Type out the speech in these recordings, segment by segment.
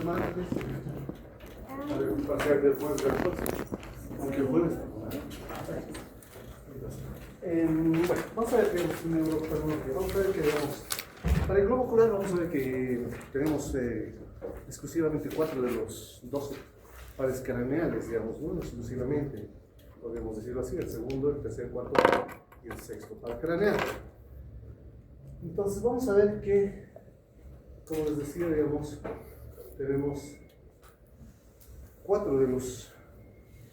el martes. A ver, pasar del jueves al próximo. Aunque el jueves. Bueno, vamos a ver que vamos a ver que tenemos. Para el globo ocular vamos a ver que tenemos exclusivamente 4 de los 12 pares craneales, digamos, no exclusivamente, podemos decirlo así, el segundo, el tercer, cuarto y el sexto par craneal. Entonces vamos a ver que, como les decía, digamos, tenemos 4 de los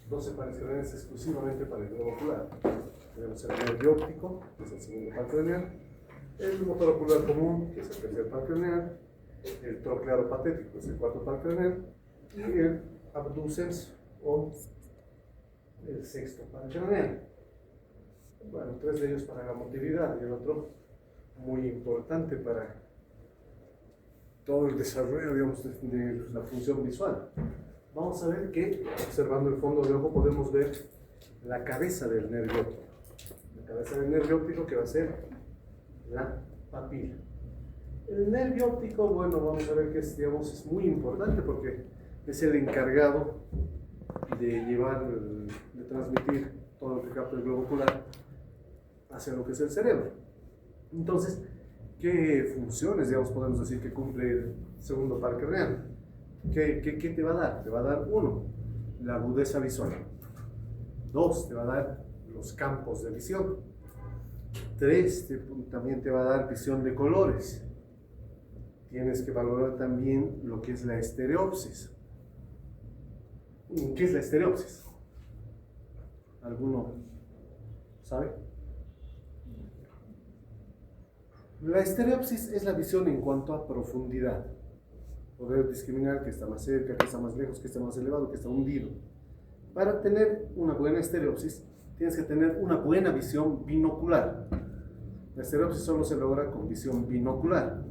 12 pares craneales exclusivamente para el globo ocular. Tenemos el nervio óptico, que es el segundo par craneal, el motor ocular común, que es el tercer par craneal, el troclearo patético, que es el cuarto par craneal, y el abducens o el sexto par craneal. Bueno, 3 de ellos para la motilidad y el otro muy importante para todo el desarrollo, digamos, de la función visual. Vamos a ver que, observando el fondo del ojo, podemos ver la cabeza del nervio óptico. La cabeza del nervio óptico, que va a ser la papila. El nervio óptico, bueno, vamos a ver que es, digamos, es muy importante porque es el encargado de llevar, de transmitir todo lo que capta el globo ocular hacia lo que es el cerebro. Entonces, ¿qué funciones, digamos, podemos decir que cumple el segundo par craneal? ¿Qué te va a dar? Te va a dar, 1, la agudeza visual. 2, te va a dar los campos de visión. 3, también te va a dar visión de colores. Tienes que valorar también lo que es la estereopsis. ¿Qué es la estereopsis? ¿Alguno sabe? La estereopsis es la visión en cuanto a profundidad. Poder discriminar que está más cerca, que está más lejos, que está más elevado, que está hundido. Para tener una buena estereopsis, tienes que tener una buena visión binocular. La estereopsis solo se logra con visión binocular.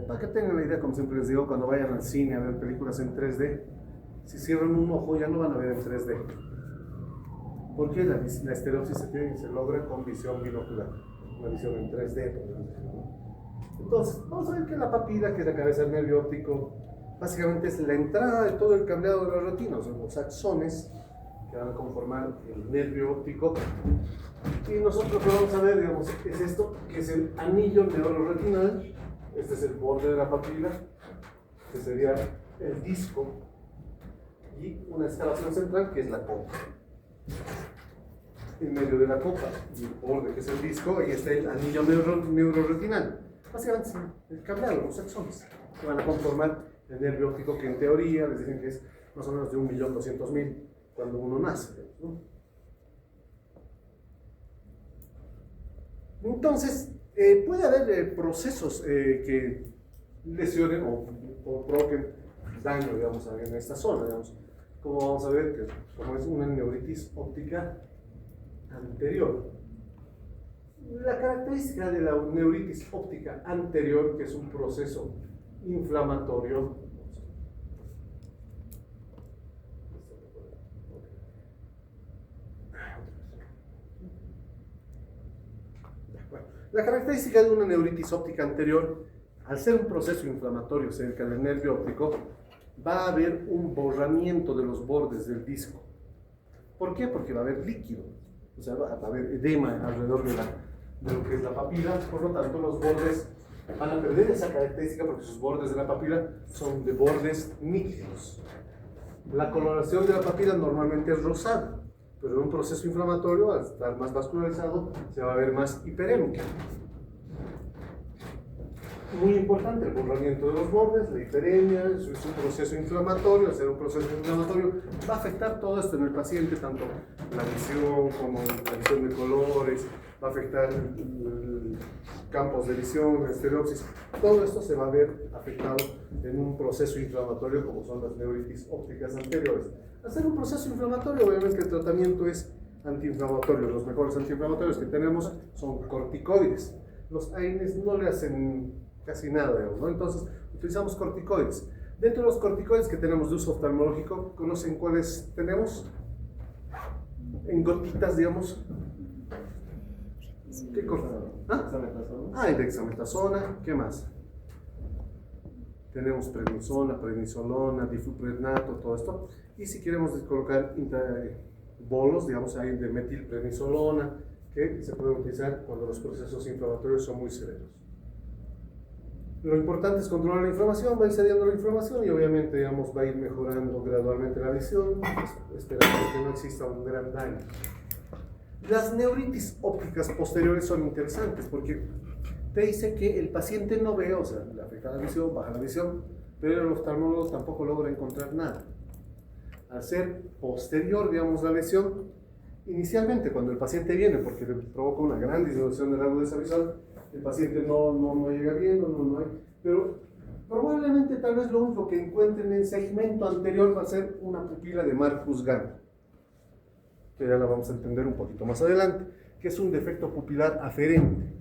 Para que tengan la idea, como siempre les digo, cuando vayan al cine a ver películas en 3D, si cierran un ojo ya no van a ver en 3D. Porque la estereopsis se logra con visión binocular, una visión en 3D. Entonces, vamos a ver que la papila, que es la cabeza del nervio óptico, básicamente es la entrada de todo el cableado de la retina, o sea, los axones que van a conformar el nervio óptico. Y nosotros lo que vamos a ver, digamos, es esto, que es el anillo neuroretinal. Este es el borde de la papila, que sería el disco, y una excavación central, que es la copa. En medio de la copa y el borde, que es el disco, ahí está el anillo neuroretinal. Básicamente es el cableado, los axones, que van a conformar el nervio óptico, que en teoría les dicen que es más o menos de 1.200.000 cuando uno nace, ¿no? Entonces, puede haber procesos que lesionen o provoquen daño, digamos, en esta zona, digamos, como vamos a ver, que como es una neuritis óptica anterior. La característica de la neuritis óptica anterior, que es un proceso inflamatorio, la característica de una neuritis óptica anterior, al ser un proceso inflamatorio cerca del nervio óptico, va a haber un borramiento de los bordes del disco. ¿Por qué? Porque va a haber líquido, o sea, va a haber edema alrededor de lo que es la papila, por lo tanto los bordes van a perder esa característica porque sus bordes de la papila son de bordes nítidos. La coloración de la papila normalmente es rosada, pero en un proceso inflamatorio, al estar más vascularizado, se va a ver más hiperémica. Muy importante el borramiento de los bordes, la hiperemia, es un proceso inflamatorio. Al ser un proceso inflamatorio, va a afectar todo esto en el paciente, tanto la visión como la visión de colores, va a afectar campos de visión, la estereopsis. Todo esto se va a ver afectado en un proceso inflamatorio como son las neuritis ópticas anteriores. Al ser un proceso inflamatorio, obviamente el tratamiento es antiinflamatorio. Los mejores antiinflamatorios que tenemos son corticoides. Los AINES no le hacen casi nada, digamos, ¿no? Entonces utilizamos corticoides. Dentro de los corticoides que tenemos de uso oftalmológico, ¿conocen cuáles tenemos? En gotitas, digamos. ¿Qué cosa? ¿Ah? Dexametasona. ¿Qué más? tenemos prednisona, prednisolona, difluprednato, todo esto. Y si queremos colocar bolos, digamos, hay de metilprednisolona, que se pueden utilizar cuando los procesos inflamatorios son muy severos. Lo importante es controlar la inflamación, va a ir cediendo la inflamación y obviamente, digamos, va a ir mejorando gradualmente la visión, esperando que no exista un gran daño. Las neuritis ópticas posteriores son interesantes porque te dice que el paciente no ve, o sea, le afecta la visión, baja la visión, pero el oftalmólogo tampoco logra encontrar nada. Al ser posterior, digamos, la lesión, inicialmente cuando el paciente viene porque le provoca una gran disminución de la agudeza visual, el paciente no llega bien, no hay, pero probablemente tal vez lo único que encuentren en segmento anterior va a ser una pupila de Marcus Gant, que ya la vamos a entender un poquito más adelante, que es un defecto pupilar aferente.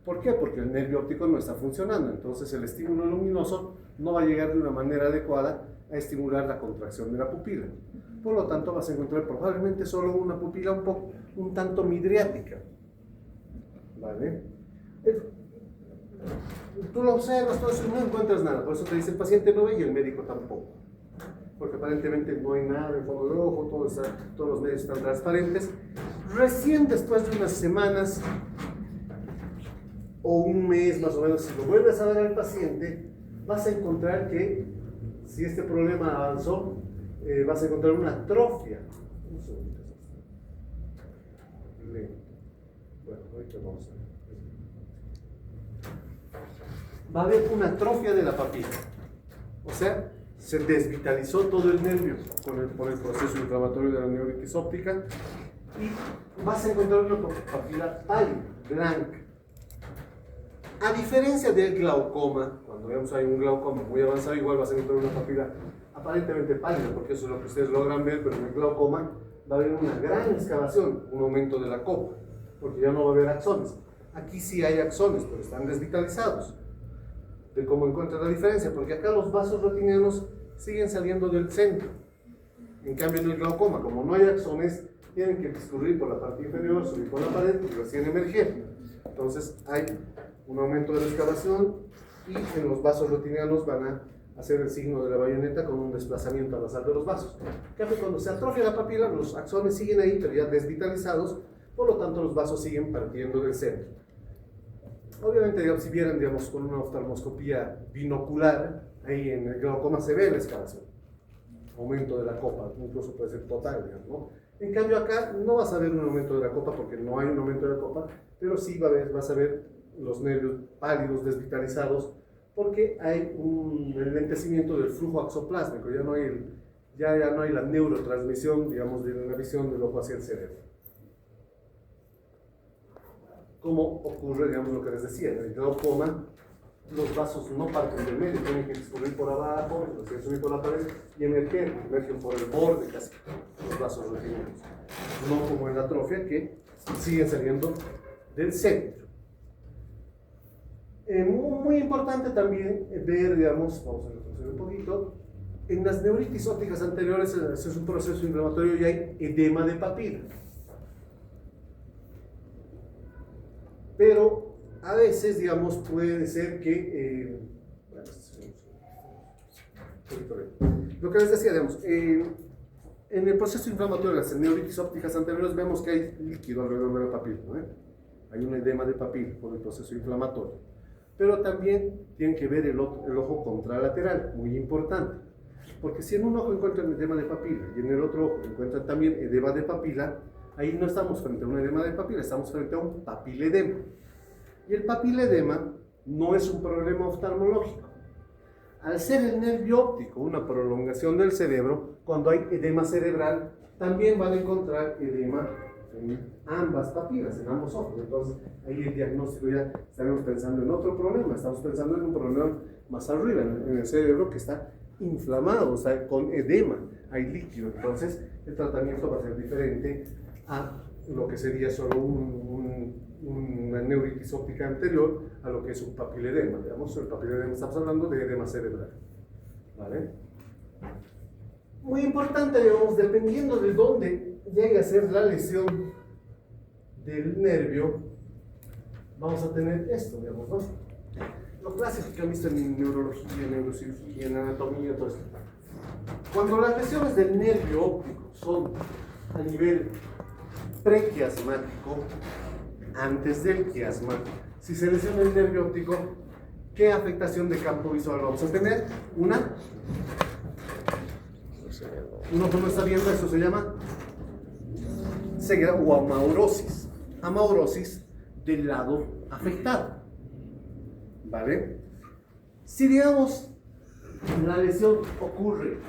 ¿Por qué? Porque el nervio óptico no está funcionando, entonces el estímulo luminoso no va a llegar de una manera adecuada a estimular la contracción de la pupila. Por lo tanto, vas a encontrar probablemente solo una pupila un tanto midriática. ¿Vale? Tú lo observas, todo eso, no encuentras nada, por eso te dice el paciente no ve y el médico tampoco. Porque aparentemente no hay nada en el fondo del ojo, todos los medios están transparentes. Recién después de unas semanas o un mes más o menos, si lo vuelves a ver al paciente, vas a encontrar que si este problema avanzó, vas a encontrar una atrofia. Un segundo. Bueno, ahorita vamos a ver. Va a haber una atrofia de la papila. O sea, se desvitalizó todo el nervio por el proceso inflamatorio de la neuritis óptica y vas a encontrar una papila pálida, blanca. A diferencia del glaucoma, cuando vemos hay un glaucoma muy avanzado, igual vas a encontrar una papila aparentemente pálida, porque eso es lo que ustedes logran ver, pero en el glaucoma va a haber una gran excavación, un aumento de la copa, porque ya no va a haber axones. Aquí sí hay axones, pero están desvitalizados. De cómo encuentras la diferencia, porque acá los vasos retinianos siguen saliendo del centro. En cambio en el glaucoma, como no hay axones, tienen que discurrir por la parte inferior, subir por la pared y recién emerger. Entonces hay un aumento de la excavación y en los vasos retinianos van a hacer el signo de la bayoneta con un desplazamiento al azar de los vasos. En cambio, cuando se atrofia la papila, los axones siguen ahí, pero ya desvitalizados, por lo tanto los vasos siguen partiendo del centro. Obviamente, digamos, si vieran, digamos, con una oftalmoscopía binocular, ahí en el glaucoma se ve la excavación, aumento de la copa, incluso puede ser total, digamos, ¿no? En cambio acá no vas a ver un aumento de la copa porque no hay un aumento de la copa, pero sí vas a ver los nervios pálidos, desvitalizados, porque hay un enlentecimiento del flujo axoplásmico, ya no hay la neurotransmisión, digamos, de la visión del ojo hacia el cerebro. Como ocurre, digamos, lo que les decía, en el glaucoma, los vasos no parten del medio, tienen que discurrir por abajo, subir por la pared y emergen por el borde casi, los vasos retinianos. No como en la atrofia, que siguen saliendo del centro. Muy importante también ver, digamos, vamos a retroceder un poquito, en las neuritis ópticas anteriores es un proceso inflamatorio y hay edema de papila. Pero a veces, digamos, puede ser que, lo que les decía, digamos, en el proceso inflamatorio de las neuritis ópticas anteriores vemos que hay líquido alrededor de la papila, ¿no? Hay un edema de papila por el proceso inflamatorio. Pero también tienen que ver el ojo contralateral, muy importante. Porque si en un ojo encuentran edema de papila y en el otro ojo encuentran también edema de papila, ahí no estamos frente a un edema de papila, estamos frente a un papiledema. Y el papiledema no es un problema oftalmológico. Al ser el nervio óptico una prolongación del cerebro, cuando hay edema cerebral, también van a encontrar edema en ambas papilas, en ambos ojos. Entonces, ahí el diagnóstico ya estaremos pensando en otro problema, estamos pensando en un problema más arriba, en el cerebro que está inflamado, o sea, con edema, hay líquido. Entonces, el tratamiento va a ser diferente a lo que sería solo una neuritis óptica anterior a lo que es un papiledema. Digamos, el papiledema estamos hablando de edema cerebral. ¿Vale? Muy importante, digamos, dependiendo de dónde llegue a ser la lesión del nervio, vamos a tener esto, digamos, ¿no? lo clásico que han visto en neurología, en neurocirugía, en anatomía, todo esto. Cuando las lesiones del nervio óptico son a nivel prequiasmático, antes del quiasma, si se lesiona el nervio óptico, ¿qué afectación de campo visual vamos a tener? Un ojo no está viendo, eso se llama ceguera o amaurosis. Amaurosis del lado afectado. ¿Vale? Si digamos la lesión ocurre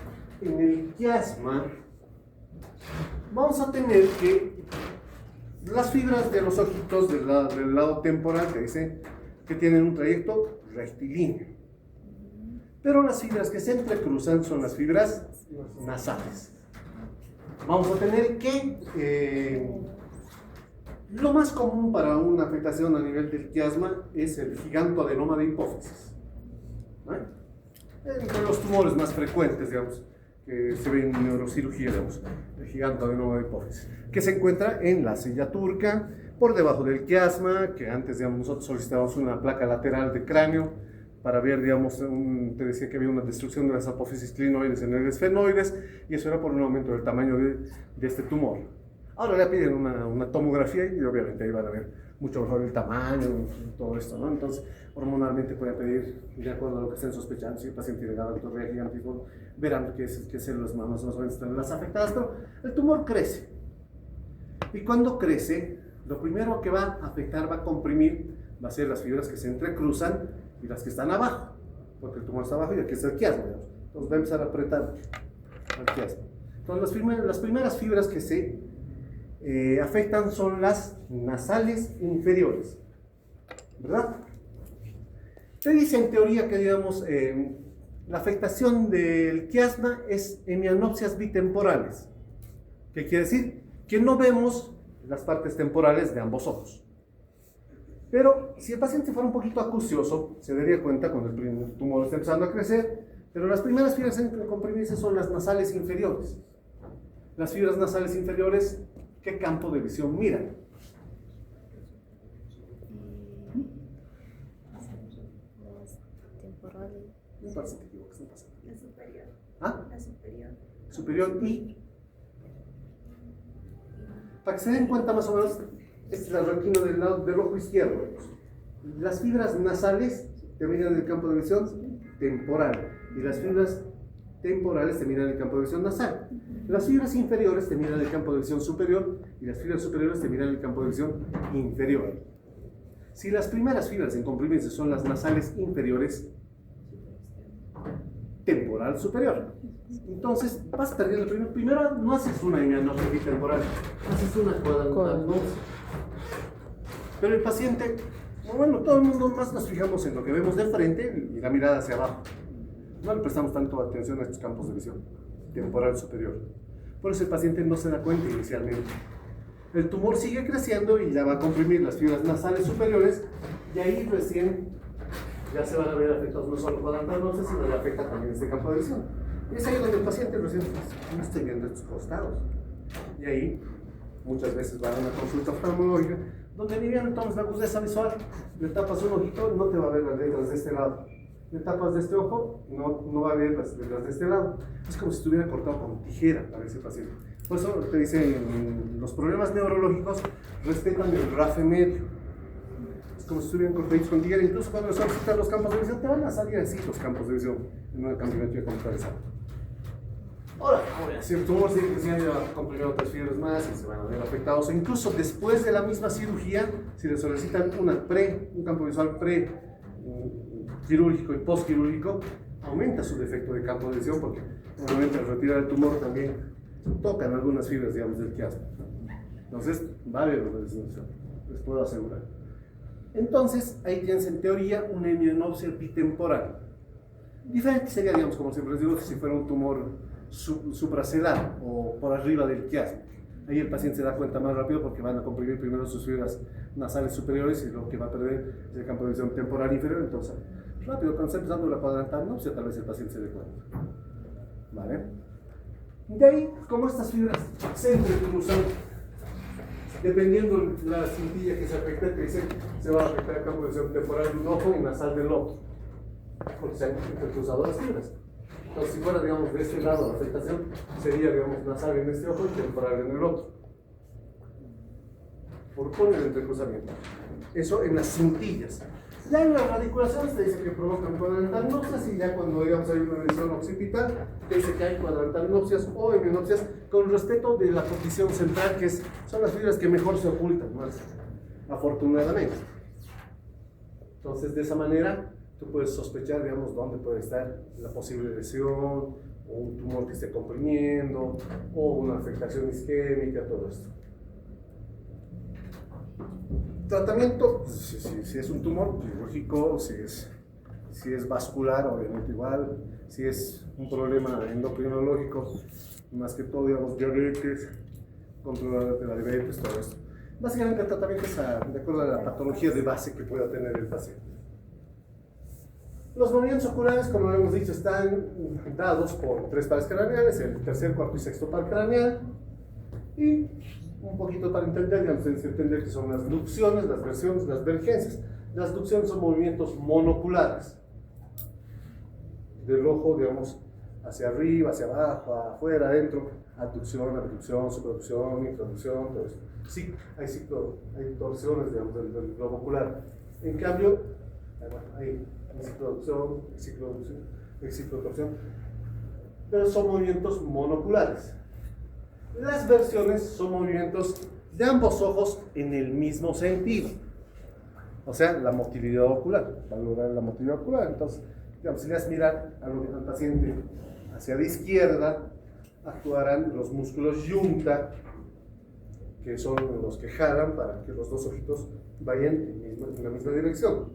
en el quiasma, vamos a tener que las fibras de los ojitos del lado temporal, que dice que tienen un trayecto rectilíneo, pero las fibras que se entrecruzan son las fibras nasales. Vamos a tener que lo más común para una afectación a nivel del quiasma es el gigantoadenoma de hipófisis, ¿vale? Entre los tumores más frecuentes, digamos, que se ven en neurocirugía, digamos, el gigantoadenoma de hipófisis, que se encuentra en la silla turca, por debajo del quiasma, que antes, digamos, nosotros solicitábamos una placa lateral de cráneo para ver, digamos, te decía que había una destrucción de las apófisis clinoides en el esfenoides, y eso era por un aumento del tamaño de este tumor. Ahora le piden una tomografía y obviamente ahí van a ver mucho mejor el tamaño, todo esto, ¿no? Entonces, hormonalmente pueden pedir, de acuerdo a lo que estén sospechando, si el paciente tiene galactorrea gigantismo, verán qué células más o menos están las afectadas, pero el tumor crece. Y cuando crece, lo primero que va a afectar, va a comprimir, va a ser las fibras que se entrecruzan y las que están abajo, porque el tumor está abajo y aquí está el quiasma, digamos. Entonces va a empezar a apretar al quiasma. Entonces las primeras fibras que se afectan son las nasales inferiores, ¿verdad? Te dice en teoría que, digamos, la afectación del quiasma es hemianopsias bitemporales. ¿Qué quiere decir? Que no vemos las partes temporales de ambos ojos. Pero si el paciente fuera un poquito acucioso, se daría cuenta cuando el tumor está empezando a crecer, pero las primeras fibras en comprimirse son las nasales inferiores. Las fibras nasales inferiores, ¿qué campo de visión miran? Las temporales. Me parece que te equivocas, no pasa nada. La superior. ¿Ah? La superior. Superior y... Para que se den cuenta más o menos, este es el requino del ojo izquierdo. Las fibras nasales terminan en el campo de visión temporal y las fibras temporales terminan en el campo de visión nasal. Las fibras inferiores terminan en el campo de visión superior y las fibras superiores terminan en el campo de visión inferior. Si las primeras fibras en comprimirse son las nasales inferiores, temporal superior. Entonces vas a perder el primero no haces una hemianopsia bitemporal, haces una cuadrantanopsia. Pero el paciente, bueno, todo el mundo más nos fijamos en lo que vemos de frente y la mirada hacia abajo. No le prestamos tanto atención a estos campos de visión, temporal superior. Por eso el paciente no se da cuenta inicialmente. El tumor sigue creciendo y ya va a comprimir las fibras nasales superiores y ahí recién ya se van a ver afectados no solo cuadrantanopsias, sino le afecta también este campo de visión. Y es ahí donde el paciente recién no está viendo estos costados. Y ahí muchas veces va a una consulta oftalmológica donde ni bien tomas la agudeza visual, le tapas un ojito, no te va a ver las letras de este lado. Le tapas de este ojo, no va a ver las letras de este lado. Es como si estuviera cortado con tijera para ese paciente. Por eso te dicen, los problemas neurológicos respetan el RAFE medio. Es como si estuvieran cortaditos con tijera. Incluso cuando solicitan los campos de visión, te van a salir así los campos de visión en una campimetría computarizada. Ahora, si el tumor sigue creciendo, va a comprimir otras fibras más y se van a ver afectados. O incluso después de la misma cirugía, si le solicitan un campo visual quirúrgico y postquirúrgico, aumenta su defecto de campo de visión porque obviamente al retirar el tumor también tocan algunas fibras, digamos, del quiasma. Entonces, va a haber una disminución, les puedo asegurar. Entonces, ahí tienes en teoría una hemianopsia bitemporal. Diferente sería, digamos, como siempre les digo, si fuera un tumor supracelar o por arriba del quiasma. Ahí el paciente se da cuenta más rápido porque van a comprimir primero sus fibras nasales superiores y lo que va a perder es el campo de visión temporal inferior. Entonces, rápido, cuando está empezando la cuadrantanopsia, tal vez el paciente se dé cuenta. ¿Vale? De ahí, como estas fibras se entrecruzan, Dependiendo de la cintilla que se afecte, te dice se va a afectar el campo de visión temporal de un ojo y nasal del otro, porque se han intercruzado las fibras. Entonces, si fuera, digamos, de este lado la afectación, sería, digamos, nasal en este ojo y temporal en el otro, por el entrecruzamiento. Eso en las cintillas. Ya en las radiculaciones te dice que provocan cuadrantanopsias, y ya cuando, digamos, hay una lesión occipital, te dice que hay cuadrantanopsias o heminopsias con respecto de la posición central, que son las fibras que mejor se ocultan, más afortunadamente. Entonces, de esa manera, tú puedes sospechar, digamos, dónde puede estar la posible lesión, o un tumor que esté comprimiendo, o una afectación isquémica, todo esto. Tratamiento, pues, si es un tumor quirúrgico, si es vascular, obviamente igual, si es un problema endocrinológico, más que todo, digamos, diabetes, control de la diabetes, todo esto. Básicamente el tratamiento es de acuerdo a la patología de base que pueda tener el paciente. Los movimientos oculares, como lo hemos dicho, están dados por 3 pares craneales, el tercer, cuarto y sexto par craneal, y un poquito para entender, digamos, entender que son las ducciones, las versiones, las vergencias. Las ducciones son movimientos monoculares del ojo, digamos, hacia arriba, hacia abajo, afuera, adentro, abducción, abducción, subducción, introducción, todo eso. Sí, hay torsiones, digamos, del globo ocular. En cambio, hay cicloabducción, ciclotorsión, pero son movimientos monoculares. Las versiones son movimientos de ambos ojos en el mismo sentido. O sea, la motilidad ocular, valorar la motilidad ocular. Entonces, digamos, si le das mirar al paciente hacia la izquierda, actuarán los músculos yunta, que son los que jalan para que los dos ojitos vayan en la misma dirección.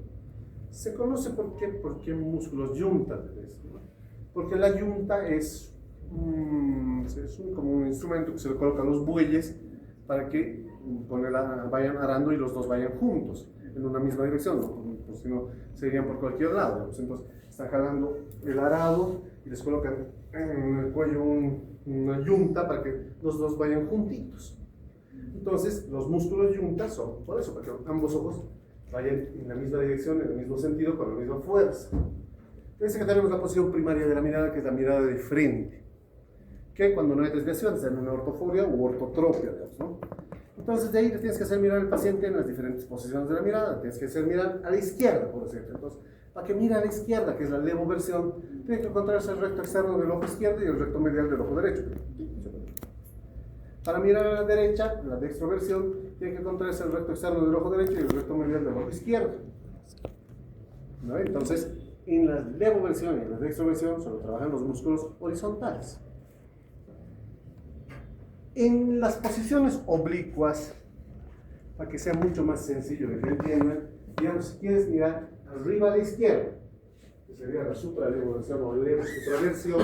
Se conoce por qué músculos yunta, porque la yunta es como un instrumento que se le coloca a los bueyes para que vayan arando y los dos vayan juntos en una misma dirección, ¿no? Pues, si no, se irían por cualquier lado. Entonces están jalando el arado y les colocan en el cuello una yunta para que los dos vayan juntitos. Entonces los músculos yunta son por eso, para que ambos ojos vayan en la misma dirección, en el mismo sentido, con la misma fuerza. Fíjense que tenemos la posición primaria de la mirada, que es la mirada de frente, que cuando no hay desviaciones, en una ortofobia u ortotropia, digamos, ¿no? Entonces de ahí te tienes que hacer mirar al paciente en las diferentes posiciones de la mirada, tienes que hacer mirar a la izquierda, por decirlo. Entonces, para que mire a la izquierda, que es la levoversión, tiene que encontrarse el recto externo del ojo izquierdo y el recto medial del ojo derecho. Para mirar a la derecha, la dextroversión, tiene que encontrarse el recto externo del ojo derecho y el recto medial del ojo izquierdo, ¿no? Entonces, en la levoversión y en la dextroversión solo trabajan los músculos horizontales. En las posiciones oblicuas, para que sea mucho más sencillo de que entiendan, digamos, si quieres mirar arriba a la izquierda, que sería la supralevoversión o levosupraversión,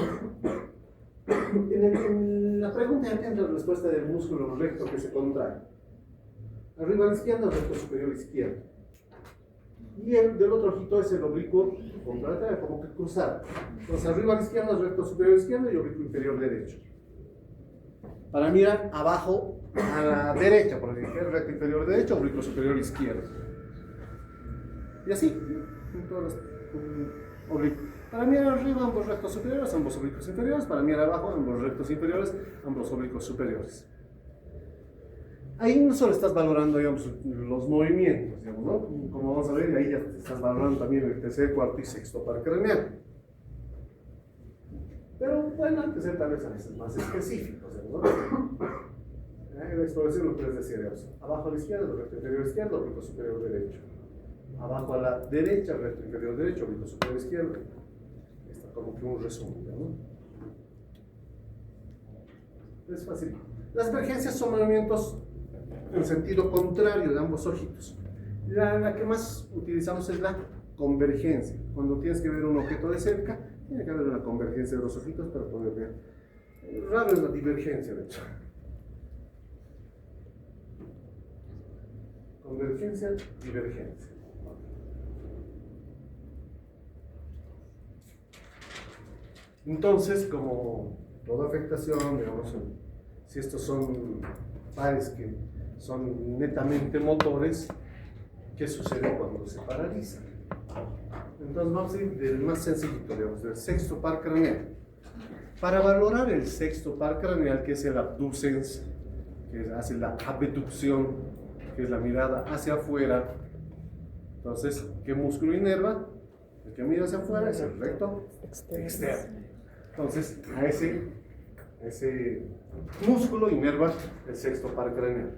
en la pregunta ya tienes la respuesta del músculo recto que se contrae. Arriba a la izquierda, el recto superior izquierdo. Y el del otro ojito es el oblicuo contralateral, como que cruzado. Entonces, arriba a la izquierda, el recto superior izquierdo y oblicuo inferior derecho. Para mirar abajo a la derecha, por ejemplo, el recto inferior derecho, oblicuo superior izquierdo. Y así, en todos los oblicuos. Para mirar arriba, ambos rectos superiores, ambos oblicuos inferiores. Para mirar abajo, ambos rectos inferiores, ambos oblicuos superiores. Ahí no solo estás valorando, digamos, los movimientos, digamos, ¿no? Como vamos a ver, ahí ya estás valorando también el tercer, cuarto y sexto par craneal. Pero bueno, hay que ser tal vez a veces más específicos, ¿no? En la exploración lo puedes decir, digamos, abajo a la izquierda, el recto inferior izquierdo, oblicuo superior derecho. Abajo a la derecha, el recto inferior derecho, oblicuo superior izquierdo. Está como que un resumen, ¿no? Es fácil. Las vergencias son movimientos en sentido contrario de ambos ojitos. La que más utilizamos es la convergencia. Cuando tienes que ver un objeto de cerca, tiene que haber una convergencia de los ojitos para poder ver. Raro es la divergencia, de hecho. Convergencia, divergencia. Entonces, como toda afectación, digamos, si estos son pares que son netamente motores. ¿Qué sucede cuando se paraliza? Entonces vamos a ir del más sencillito, digamos, del sexto par craneal. Para valorar el sexto par craneal, que es el abducens, que hace la abducción, que es la mirada hacia afuera, entonces, ¿qué músculo inerva? El que mira hacia afuera es el recto externo. Entonces, a ese músculo inerva el sexto par craneal.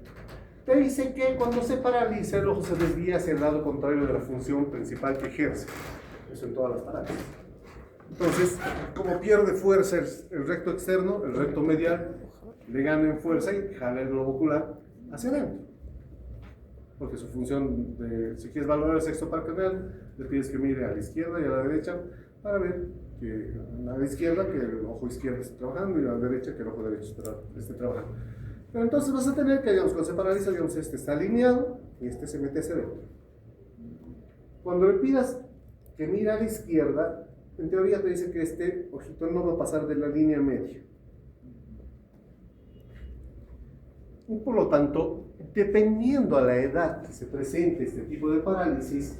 Te dice que cuando se paraliza el ojo se desvía hacia el lado contrario de la función principal que ejerce. Eso en todas las parálisis. Entonces, como pierde fuerza el recto externo, el recto medial le gana en fuerza y jala el globo ocular hacia adentro. Porque su función si quieres valorar el sexto par craneal, le pides que mire a la izquierda y a la derecha para ver que a la izquierda que el ojo izquierdo esté trabajando y a la derecha que el ojo derecho esté trabajando. Pero entonces vas a tener que, digamos, cuando se paraliza, digamos, este está alineado y este se mete hacia adentro. Cuando le pidas que mire a la izquierda, en teoría te dice que este ojito no va a pasar de la línea media. Y por lo tanto, dependiendo a la edad que se presente este tipo de parálisis,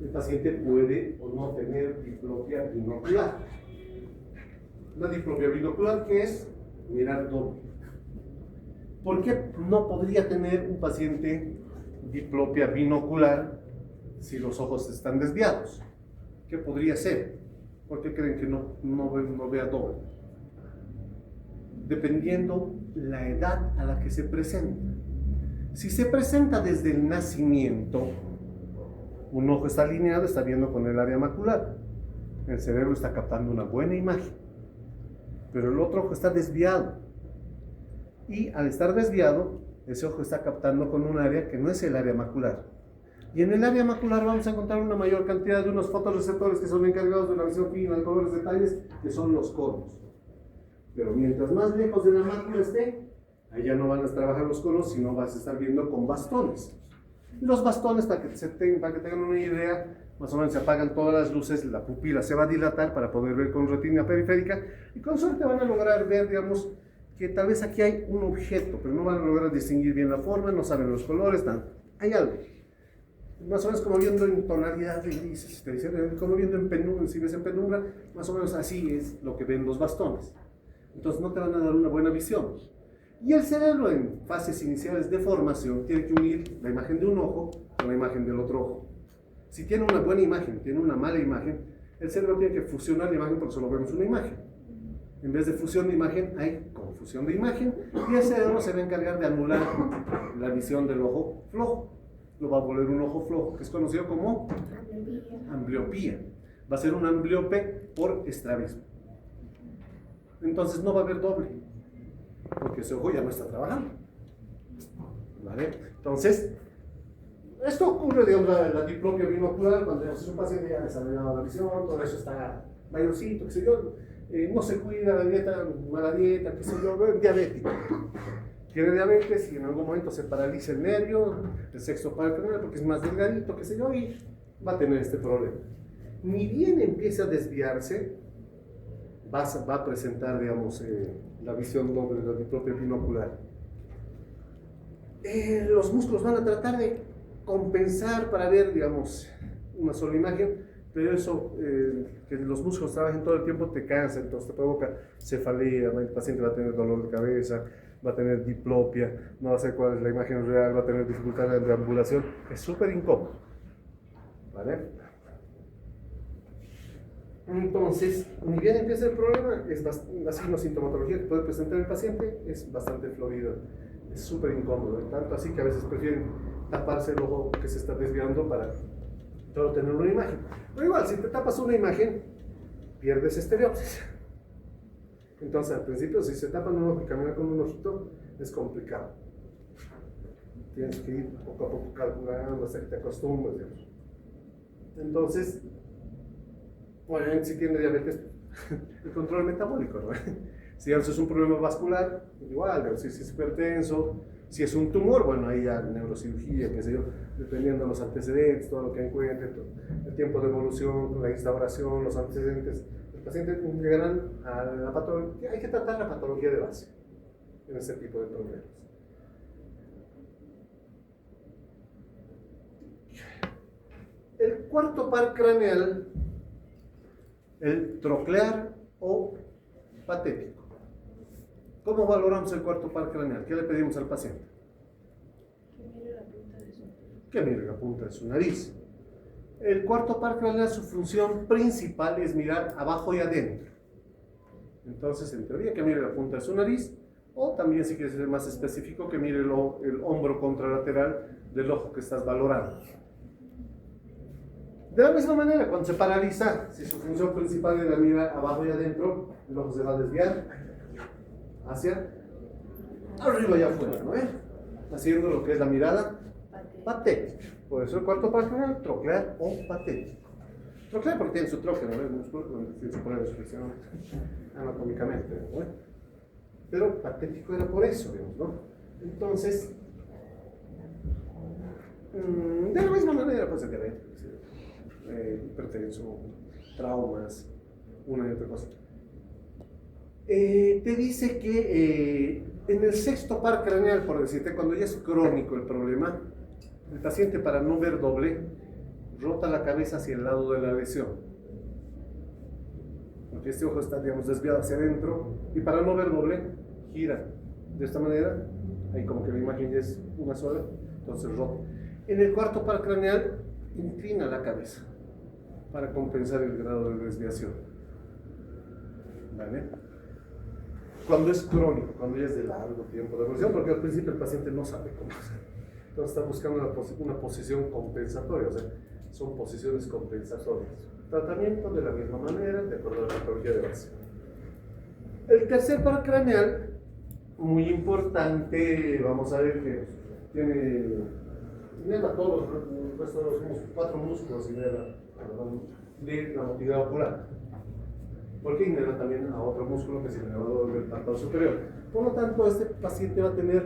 el paciente puede o no tener diplopia binocular. La diplopia binocular, ¿qué es? Mirar doble. ¿Por qué no podría tener un paciente diplopia binocular si los ojos están desviados? ¿Qué podría ser? ¿Por qué creen que no vea doble? Dependiendo la edad a la que se presenta. Si se presenta desde el nacimiento, un ojo está alineado, está viendo con el área macular. El cerebro está captando una buena imagen. Pero el otro ojo está desviado. Y al estar desviado, ese ojo está captando con un área que no es el área macular. Y en el área macular vamos a encontrar una mayor cantidad de unos fotorreceptores que son encargados de la visión fina, de colores, detalles, que son los conos. Pero mientras más lejos de la mácula esté, ahí ya no van a trabajar los conos, sino vas a estar viendo con bastones. Y los bastones, para que tengan una idea, más o menos se apagan todas las luces, la pupila se va a dilatar para poder ver con retina periférica, y con suerte van a lograr ver, digamos, que tal vez aquí hay un objeto, pero no van a lograr distinguir bien la forma, no saben los colores, nada. Hay algo. Más o menos como viendo en tonalidad de grises, como viendo en penumbra, si ves en penumbra, más o menos así es lo que ven los bastones. Entonces no te van a dar una buena visión. Y el cerebro en fases iniciales de formación tiene que unir la imagen de un ojo con la imagen del otro ojo. Si tiene una buena imagen, tiene una mala imagen, el cerebro tiene que fusionar la imagen porque solo vemos una imagen. En vez de fusión de imagen, hay confusión de imagen y el cerebro se va a encargar de anular la visión del ojo flojo. Lo va a volver un ojo flojo, que es conocido como ambliopía. Va a ser un ambliope por estrabismo. Entonces no va a haber doble, porque ese ojo ya no está trabajando. ¿Vale? Entonces, esto ocurre, digamos, la diplopia binocular, cuando es un paciente ya desarrollado la visión, todo eso está mayorcito, qué sé yo, no se cuida, la dieta, mala dieta, qué sé yo, diabético. Tiene diabetes y en algún momento se paraliza el nervio, el sexto par craneal, porque es más delgadito, qué sé yo, y va a tener este problema. Ni bien empieza a desviarse, va a presentar, digamos, la visión doble, la diplopia binocular. Los músculos van a tratar de compensar para ver, digamos, una sola imagen, pero eso, que los músculos trabajen todo el tiempo, te cansa, entonces te provoca cefalea, el paciente va a tener dolor de cabeza, va a tener diplopia, no va a saber cuál es la imagen real, va a tener dificultad en deambulación, es súper incómodo. ¿Vale? Entonces, ni bien empieza el problema, la sintomatología que puede presentar el paciente es bastante florida, es súper incómodo, tanto así que a veces prefieren taparse el ojo que se está desviando para solo tener una imagen. Pero igual, si te tapas una imagen, pierdes estereopsis. Entonces, al principio, si se tapan un ojo y caminar con un ojito, es complicado. Tienes que ir poco a poco calculando hasta que te acostumbres, digamos. Entonces, obviamente, si tiene diabetes, el control metabólico, ¿no? Si es un problema vascular, igual, si es hipertenso, si es un tumor, bueno, ahí ya neurocirugía, qué sé yo, dependiendo de los antecedentes, todo lo que encuentre, el tiempo de evolución, la instauración, los antecedentes, el paciente llegarán a la patología. Hay que tratar la patología de base en ese tipo de problemas. El cuarto par craneal, el troclear o patético. ¿Cómo valoramos el cuarto par craneal? ¿Qué le pedimos al paciente? Que mire la punta de su nariz. El cuarto par craneal, su función principal es mirar abajo y adentro. Entonces, en teoría, que mire la punta de su nariz, o también, si quieres ser más específico, que mire el hombro contralateral del ojo que estás valorando. De la misma manera, cuando se paraliza, si su función principal era mirar abajo y adentro, el ojo se va a desviar hacia arriba y afuera, ¿no? Haciendo lo que es la mirada patética. Por eso el cuarto par craneal, troclear o patético. Troclear porque tiene su tróqueo, ¿no? El músculo donde tiene su poder de sujeción anatómicamente, ¿no? Pero patético era por eso, digamos, ¿no? Entonces, de la misma manera, pues el diabetes, hipertenso, traumas, una y otra cosa. Te dice que en el sexto par craneal, por decirte, cuando ya es crónico el problema, el paciente, para no ver doble, rota la cabeza hacia el lado de la lesión. Porque este ojo está, digamos, desviado hacia adentro, y para no ver doble, gira de esta manera. Ahí como que la imagen ya es una sola, entonces rota. En el cuarto par craneal, inclina la cabeza para compensar el grado de desviación. ¿Vale? Cuando es crónico, cuando ya es de largo tiempo de evolución, porque al principio el paciente no sabe cómo hacer. Entonces está buscando una posición compensatoria, o sea, son posiciones compensatorias. Tratamiento de la misma manera, de acuerdo a la patología de base. El tercer par craneal, muy importante, vamos a ver que inerva todos los 4 músculos de la motilidad ocular. Porque inerva también a otro músculo que es el elevador del párpado superior. Por lo tanto, este paciente va a tener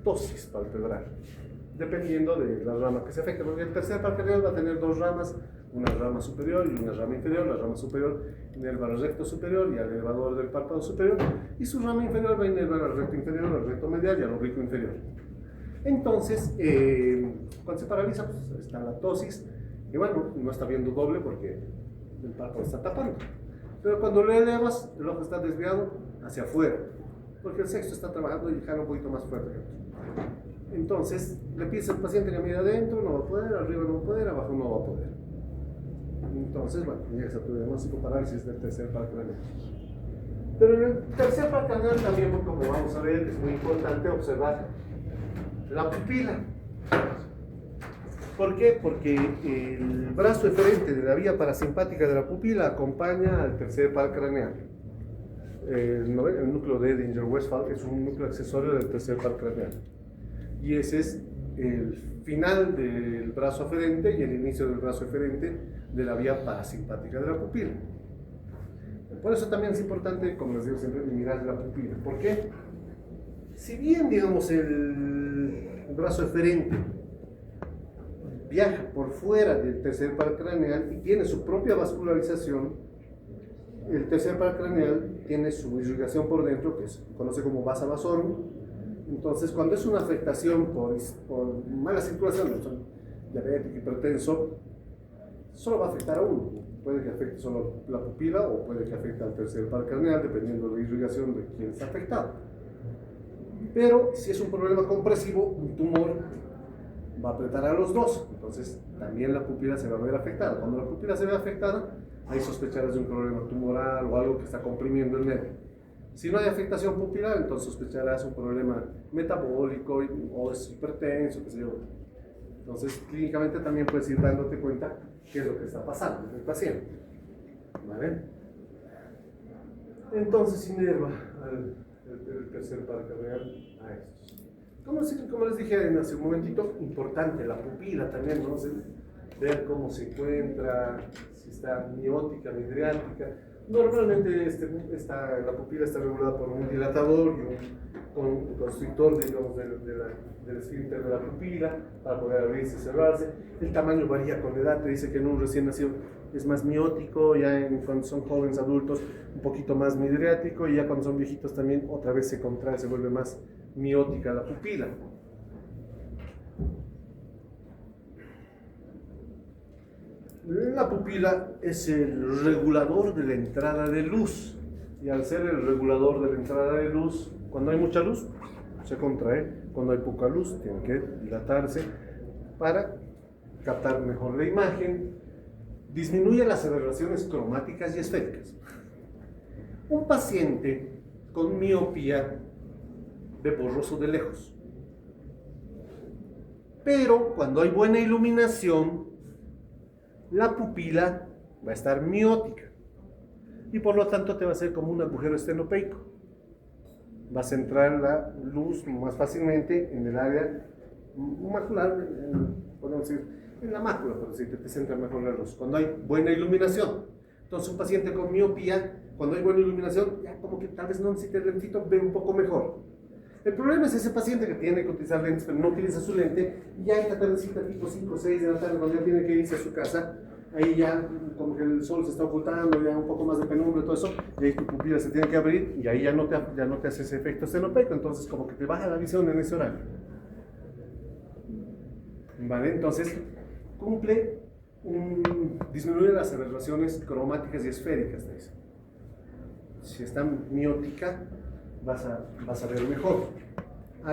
ptosis palpebral, dependiendo de la rama que se afecte. Porque el tercer par craneal va a tener 2 ramas, una rama superior y una rama inferior. La rama superior inerva al recto superior y al elevador del párpado superior, y su rama inferior va a inervar al recto inferior, al recto medial y al oblicuo inferior. Entonces, cuando se paraliza, pues está la ptosis, y bueno, no está viendo doble porque el párpado está tapando. Pero cuando lo elevas, el ojo está desviado hacia afuera, porque el sexto está trabajando y jala un poquito más fuerte. Entonces, le pides al paciente que mire adentro, no va a poder, arriba no va a poder, abajo no va a poder. Entonces, bueno, llegas a tu diagnóstico parálisis del tercer par craneal. Pero en el tercer par craneal también, como vamos a ver, es muy importante observar la pupila. ¿Por qué? Porque el brazo eferente de la vía parasimpática de la pupila acompaña al tercer par craneal. El núcleo de Edinger-Westphal es un núcleo accesorio del tercer par craneal. Y ese es el final del brazo aferente y el inicio del brazo eferente de la vía parasimpática de la pupila. Por eso también es importante, como les digo siempre, mirar la pupila. ¿Por qué? Si bien, digamos, el brazo eferente viaja por fuera del tercer par craneal y tiene su propia vascularización, el tercer par craneal tiene su irrigación por dentro, que se conoce como vasa vasorum. Entonces, cuando es una afectación por mala circulación, diabético, hipertenso, solo va a afectar a uno. Puede que afecte solo la pupila o puede que afecte al tercer par craneal, dependiendo de la irrigación de quien está afectado. Pero si es un problema compresivo, un tumor va a apretar a los dos, entonces también la pupila se va a ver afectada. Cuando la pupila se ve afectada, hay sospecharás de un problema tumoral o algo que está comprimiendo el nervio. Si no hay afectación pupilar, entonces sospecharás un problema metabólico o es hipertenso, qué sé yo. Entonces, clínicamente también puedes ir dándote cuenta qué es lo que está pasando en el paciente. ¿Vale? Entonces, inerva el tercer par craneal a estos. Como les dije hace un momentito, importante la pupila también, ¿no? Ver cómo se encuentra, si está miótica, midriática. Normalmente la pupila está regulada por un dilatador y un constrictor, digamos, del esfínter de la pupila para poder abrirse y cerrarse. El tamaño varía con la edad, te dice que en un recién nacido es más miótico, ya cuando son jóvenes adultos un poquito más midriático, y ya cuando son viejitos también otra vez se contrae, se vuelve más miótica la pupila. La pupila es el regulador de la entrada de luz. Y al ser el regulador de la entrada de luz, cuando hay mucha luz, se contrae. Cuando hay poca luz, tiene que dilatarse para captar mejor la imagen. Disminuye las aberraciones cromáticas y esféricas. Un paciente con miopía ve borroso de lejos. Pero cuando hay buena iluminación, la pupila va a estar miótica y por lo tanto te va a hacer como un agujero estenopeico. Va a centrar la luz más fácilmente en el área macular, podemos decir, en la mácula, pero si te centra mejor la luz, cuando hay buena iluminación. Entonces un paciente con miopía, cuando hay buena iluminación, ya como que tal vez no necesite lentito, ve un poco mejor. El problema es ese paciente que tiene que utilizar lentes, pero no utiliza su lente, y ya esta tardecita tipo 5 o 6 de la tarde, cuando ya tiene que irse a su casa, ahí ya como que el sol se está ocultando, ya un poco más de penumbra y todo eso, y ahí tu pupila se tiene que abrir, y ahí ya no te hace ese efecto estenopeico, entonces como que te baja la visión en ese horario. ¿Vale? Entonces, disminuye las aberraciones cromáticas y esféricas de eso. Si está miótica, vas a ver mejor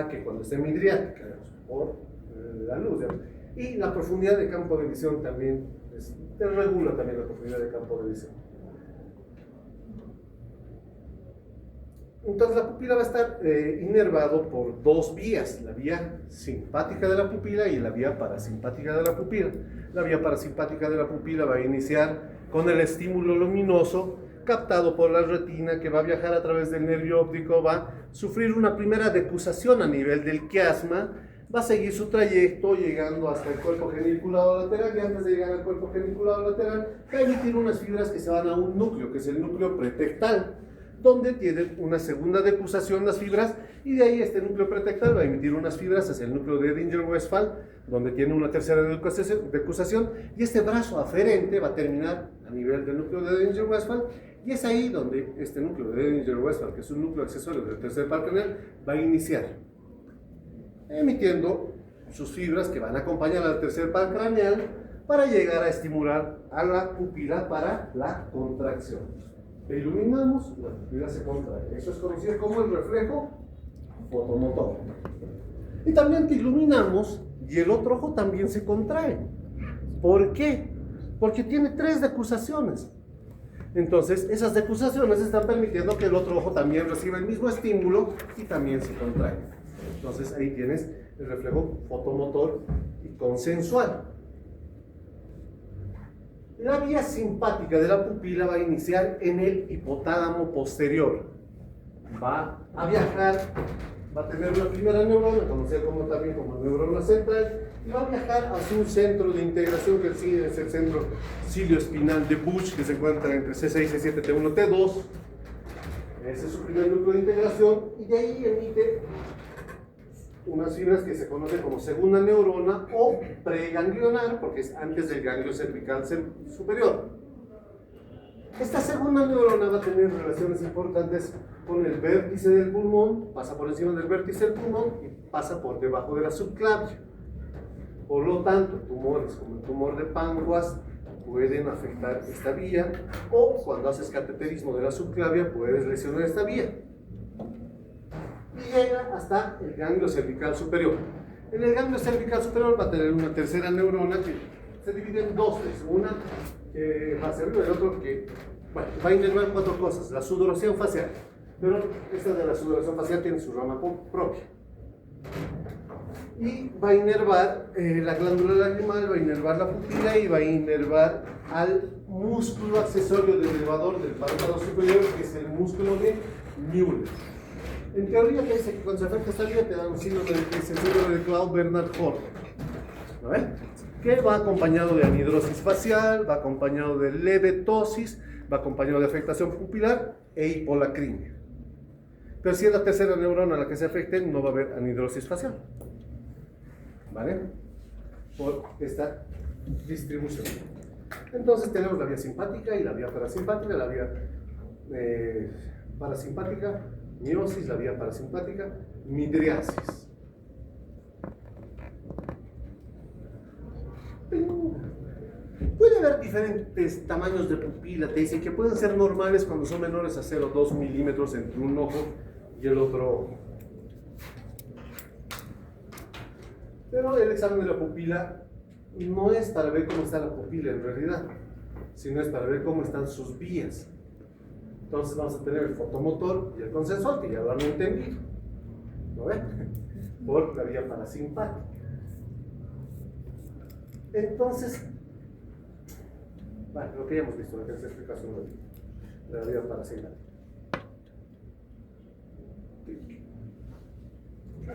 que cuando esté midriática, por la luz. Y la profundidad de campo de visión también te regula también la profundidad de campo de visión. Entonces la pupila va a estar inervado por dos vías, la vía simpática de la pupila y la vía parasimpática de la pupila. La vía parasimpática de la pupila va a iniciar con el estímulo luminoso captado por la retina, que va a viajar a través del nervio óptico, va a sufrir una primera decusación a nivel del quiasma, va a seguir su trayecto llegando hasta el cuerpo geniculado lateral, y antes de llegar al cuerpo geniculado lateral va a emitir unas fibras que se van a un núcleo, que es el núcleo pretectal, donde tienen una segunda decusación las fibras, y de ahí este núcleo pretectal va a emitir unas fibras hacia el núcleo de Edinger-Westphal, donde tiene una tercera decusación, y este brazo aferente va a terminar a nivel del núcleo de Edinger-Westphal, y es ahí donde este núcleo de Edinger-Westphal, que es un núcleo accesorio del tercer par craneal, va a iniciar emitiendo sus fibras que van a acompañar al tercer par craneal para llegar a estimular a la pupila para la contracción. Le iluminamos, la pupila se contrae. Eso es conocido como el reflejo fotomotor. Y también te iluminamos y el otro ojo también se contrae. ¿Por qué? Porque tiene tres decusaciones. Entonces, esas decusaciones están permitiendo que el otro ojo también reciba el mismo estímulo y también se contrae. Entonces, ahí tienes el reflejo fotomotor y consensual. La vía simpática de la pupila va a iniciar en el hipotálamo posterior. Va a viajar, va a tener una primera neurona, conocida también como neurona central, y va a viajar hacia un centro de integración que es el centro cilioespinal de Busch, que se encuentra entre C6, C7, T1, T2. Ese es su primer núcleo de integración, y de ahí emite unas fibras que se conocen como segunda neurona o preganglionar, porque es antes del ganglio cervical superior. Esta segunda neurona va a tener relaciones importantes con el vértice del pulmón, pasa por encima del vértice del pulmón y pasa por debajo de la subclavia. Por lo tanto, tumores como el tumor de páncreas pueden afectar esta vía, o cuando haces cateterismo de la subclavia puedes lesionar esta vía. Y llega hasta el ganglio cervical superior. En el ganglio cervical superior va a tener una tercera neurona que se divide en dos, una que va a ser el otro que va a inervar cuatro cosas: la sudoración facial, pero esta de la sudoración facial tiene su rama propia, y va a inervar la glándula lagrimal, va a inervar la pupila y va a inervar al músculo accesorio del elevador del párpado superior, que es el músculo de Müller. En teoría te dice que cuando se afecta esta vía te da un síndrome de Claude-Bernard-Horton, ¿no ves? Que va acompañado de anhidrosis facial, va acompañado de leve ptosis, va acompañado de afectación pupilar e hipolacrimia. Pero si es la tercera neurona a la que se afecte, no va a haber anhidrosis facial, ¿vale? Por esta distribución. Entonces tenemos la vía simpática y la vía parasimpática. La vía parasimpática, miosis; la vía parasimpática, midriasis. Puede haber diferentes tamaños de pupila, te dicen que pueden ser normales cuando son menores a 0,2 milímetros entre un ojo y el otro ojo. Pero el examen de la pupila no es para ver cómo está la pupila en realidad, sino es para ver cómo están sus vías. Entonces vamos a tener el fotomotor y el consensual, que ya lo han entendido, ¿no ven? Por la vía parasimpática. Entonces, bueno, lo que ya hemos visto, lo que se explica de la vía parasimpática.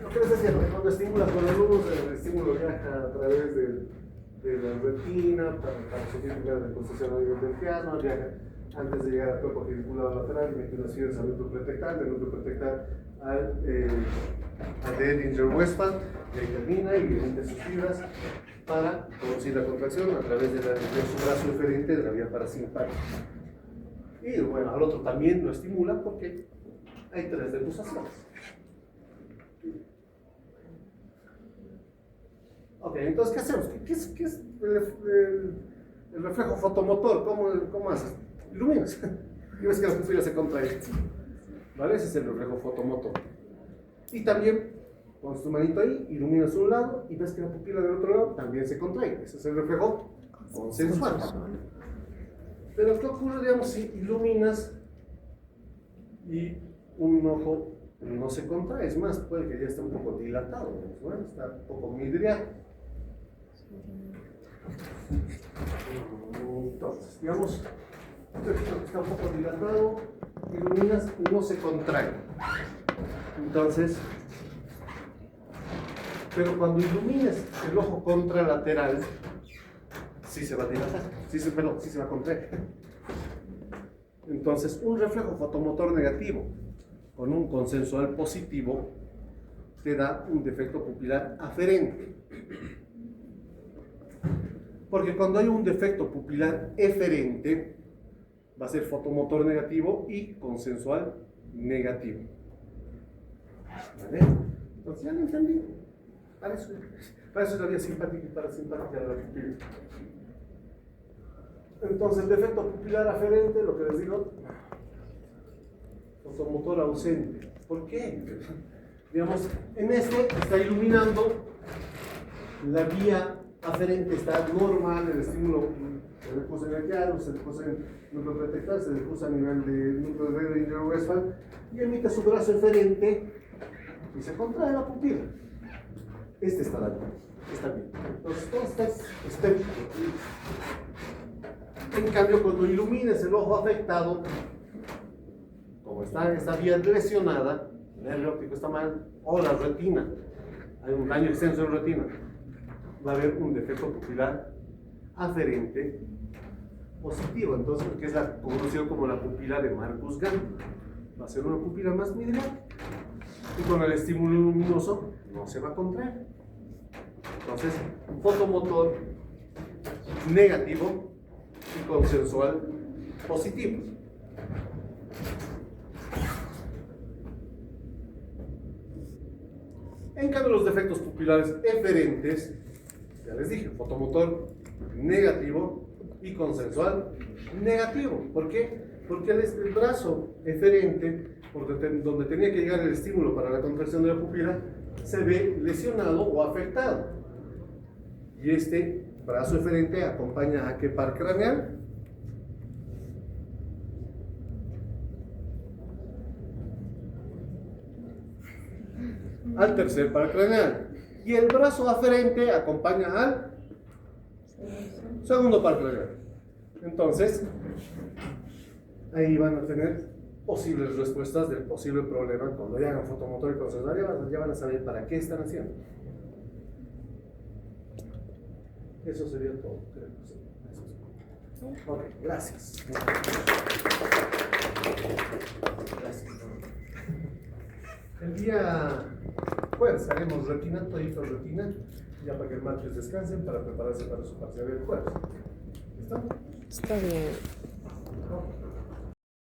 Lo que les decía, cuando estimulas con la luz, el estímulo viaja a través de la retina para subir primero de construcción a nivel del quiasma, viaja antes de llegar al cuerpo geniculado lateral y metilaciones al núcleo pretectal, del núcleo pretectal al de Edinger-Westphal, y ahí termina y emite sus fibras para producir la contracción a través de su brazo eferente de la vía parasimpática. Y bueno, al otro también lo estimula porque hay 3 decusaciones. Ok, entonces, ¿qué hacemos? ¿Qué es el reflejo fotomotor? ¿Cómo haces? Iluminas y ves que la pupila se contrae. ¿Vale? Ese es el reflejo fotomotor. Y también, pones tu manito ahí, iluminas un lado y ves que la pupila del otro lado también se contrae. Ese es el reflejo consensual. Pero ¿qué ocurre, digamos, si iluminas y un ojo no se contrae? Es más, puede que ya esté un poco dilatado, ¿no? Está un poco midriado. Entonces, digamos, está un poco dilatado, iluminas y no se contrae. Entonces, pero cuando ilumines el ojo contralateral, sí se va a dilatar, sí se va a contraer. Entonces, un reflejo fotomotor negativo con un consensual positivo te da un defecto pupilar aferente. Porque cuando hay un defecto pupilar eferente, va a ser fotomotor negativo y consensual negativo. ¿Vale? Entonces, ya lo entendí. Para eso es la vía simpática y parasimpática de la pupila. Entonces, el defecto pupilar aferente, lo que les digo, fotomotor ausente. ¿Por qué? Digamos, en este está iluminando la vía aferente, está normal, el estímulo se difusa en el quiasma, se difusa en el núcleo pretectal, se difusa a nivel del núcleo de Edinger-Westphal y emite su brazo eferente y se contrae la pupila. Este está bien. Entonces, todo está estético. En cambio, cuando ilumines el ojo afectado, como está esta vía lesionada, el nervio óptico está mal, o la retina, hay un daño extenso en la retina, va a haber un defecto pupilar aferente positivo, entonces, que es conocido como la pupila de Marcus-Gann. Va a ser una pupila más midriada y con el estímulo luminoso no se va a contraer. Entonces, un fotomotor negativo y consensual positivo. En cambio, los defectos pupilares eferentes, ya les dije, fotomotor negativo y consensual negativo. ¿Por qué? Porque el brazo eferente, donde tenía que llegar el estímulo para la contracción de la pupila, se ve lesionado o afectado. Y este brazo eferente acompaña a qué par craneal. Al tercer par craneal. Y el brazo aferente acompaña al segundo par craneal. Entonces, ahí van a tener posibles respuestas del posible problema cuando ya hagan fotomotor y consensual. Ya van a saber para qué están haciendo. Eso sería todo. Ok, gracias. Gracias. El día jueves haremos retina, todito retina, ya para que el martes descansen para prepararse para su parcial del jueves. ¿Listo? Está bien. Ok.